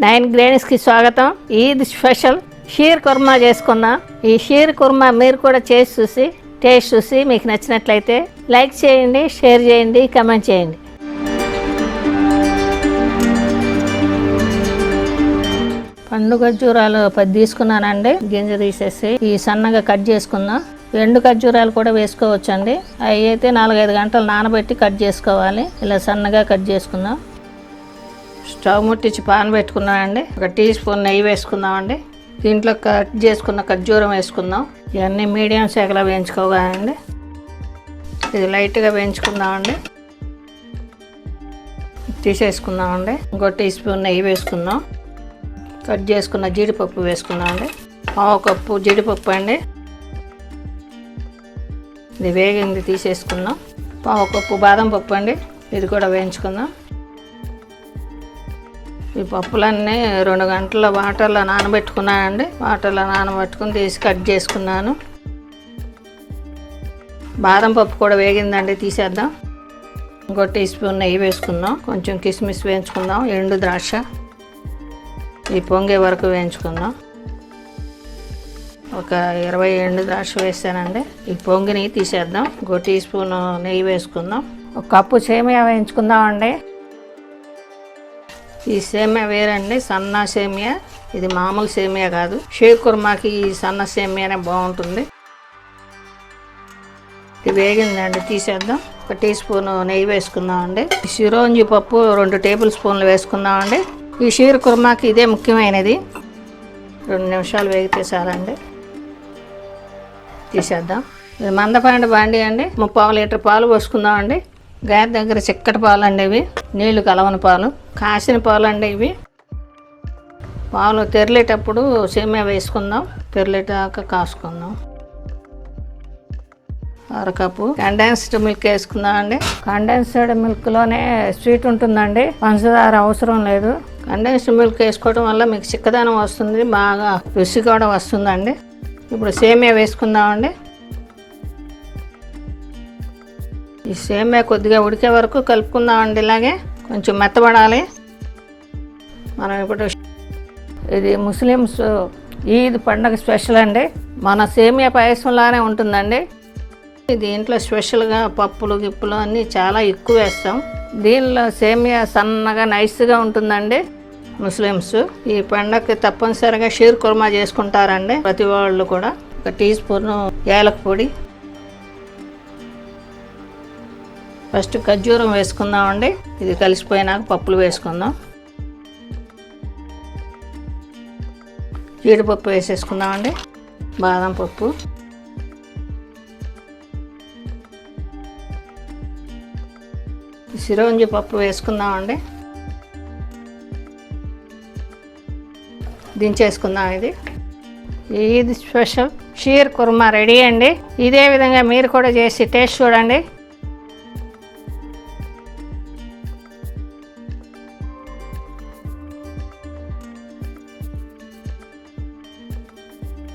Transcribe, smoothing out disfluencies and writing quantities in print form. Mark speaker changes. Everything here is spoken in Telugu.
Speaker 1: 9Grains కి స్వాగతం. ఈద్ స్పెషల్ షీర్ కుర్మా చేసుకున్నాం. ఈ షీర్ కుర్మా మీరు కూడా చేసి టేస్ట్ చూసి మీకు నచ్చినట్లయితే లైక్ చేయండి, షేర్ చేయండి, కామెంట్ చేయండి. పండు ఖర్జూరాలు 10 తీసుకున్నానండి. గింజ తీసేసి ఈ సన్నగా కట్ చేసుకుందాం. ఎండు ఖర్జూరాలు కూడా వేసుకోవచ్చండి. అవి అయితే 4-5 గంటలు నానబెట్టి కట్ చేసుకోవాలి. ఇలా సన్నగా కట్ చేసుకుందాం. స్టవ్ ముట్టించి పాన్ పెట్టుకున్నామండి. 1 టీ స్పూన్ నెయ్యి వేసుకుందామండి. దీంట్లో కట్ చేసుకున్న ఖర్జూరం వేసుకుందాం. ఇవన్నీ మీడియం శాఖలో వేయించుకోవాలండి. ఇది లైట్గా వేయించుకుందామండి. తీసేసుకుందామండి. 1 టీ స్పూన్ నెయ్యి వేసుకుందాం. కట్ చేసుకున్న జీడిపప్పు వేసుకుందామండి. 1/2 కప్పు జీడిపప్పు అండి. ఇది వేగింది, తీసేసుకుందాం. 1/2 కప్పు బాదం పప్పు అండి. ఇది కూడా వేయించుకుందాం. ఈ పప్పులన్నీ 2 గంటల వాటర్లో నానబెట్టుకున్నానండి. వాటర్లో నానబెట్టుకుని తీసి కట్ చేసుకున్నాను. బాదం పప్పు కూడా వేగిందండి, తీసేద్దాం. 1 టీ స్పూన్ నెయ్యి వేసుకుందాం. కొంచెం కిస్మిస్ వేయించుకుందాం. ఎండు ద్రాక్ష ఈ పొంగే వరకు వేయించుకుందాం. ఒక 20 ఎండు ద్రాక్ష వేసానండి. ఈ పొంగిని తీసేద్దాం. 1 టీ స్పూన్ నెయ్యి వేసుకుందాం. 1 కప్పు సేమియా వేయించుకుందాం అండి. ఈ సేమియా వేరండి, సన్న సేమియా. ఇది మామూలు సేమియా కాదు. షీర్ కుర్మాకి ఈ సన్న సేమియానే బాగుంటుంది. ఇది వేగిందండి, తీసేద్దాం. 1 టీ స్పూన్ నెయ్యి వేసుకుందామండి. చిరోంజి పప్పు 2 టేబుల్ స్పూన్లు వేసుకుందామండి. ఈ షీర్ కుర్మాకి ఇదే ముఖ్యమైనది. 2 నిమిషాలు వేగితే చాలండి. తీసేద్దాం. ఇది మందపాండి బాండి అండి. 3/4 లీటర్ పాలు పోసుకుందామండి. గ్యాస్ దగ్గర చిక్కటి పాలు అండి ఇవి. నీళ్లు కలవని పాలు, కాసిన పాలు అండి ఇవి. పాలు తెరలేటప్పుడు సేమియా వేసుకుందాం. తెరలేటాక కాసుకుందాం. 1/2 కప్పు కండెన్స్డ్ మిల్క్ వేసుకుందాం అండి. కండెన్స్డ్ మిల్క్లోనే స్వీట్ ఉంటుందండి, పంచదార అవసరం లేదు. కండెన్స్డ్ మిల్క్ వేసుకోవడం వల్ల మీకు చిక్కదనం వస్తుంది, బాగా రుచి కూడా వస్తుందండి. ఇప్పుడు సేమియా వేసుకుందామండి. ఈ సేమియా కొద్దిగా ఉడికే వరకు కలుపుకుందామండి. ఇలాగే కొంచెం మెత్తబడాలి. మనం ఇప్పుడు ఇది ముస్లిమ్స్ ఈద్ పండగ స్పెషల్ అండి. మన సేమియా పాయసంలానే ఉంటుందండి. దీంట్లో స్పెషల్గా పప్పులు గిప్పులు అన్నీ చాలా ఎక్కువ వేస్తాం. దీనిలో సేమియా సన్నగా నైస్గా ఉంటుందండి. ముస్లిమ్స్ ఈ పండగకి తప్పనిసరిగా షీర్ కుర్మా చేసుకుంటారండి ప్రతి వాళ్ళు కూడా. 1 టీ స్పూన్ యాలక పొడి. ఫస్ట్ ఖర్జూరం వేసుకుందామండి. ఇది కలిసిపోయినాక పప్పులు వేసుకుందాం. జీడిపప్పు వేసేసుకుందామండి. బాదం పప్పు, చిరోంజి పప్పు వేసుకుందామండి. దించేసుకుందాం. ఇది స్పెషల్ షీర్ కుర్మా రెడీ అండి. ఇదే విధంగా మీరు కూడా చేసి టేస్ట్ చూడండి.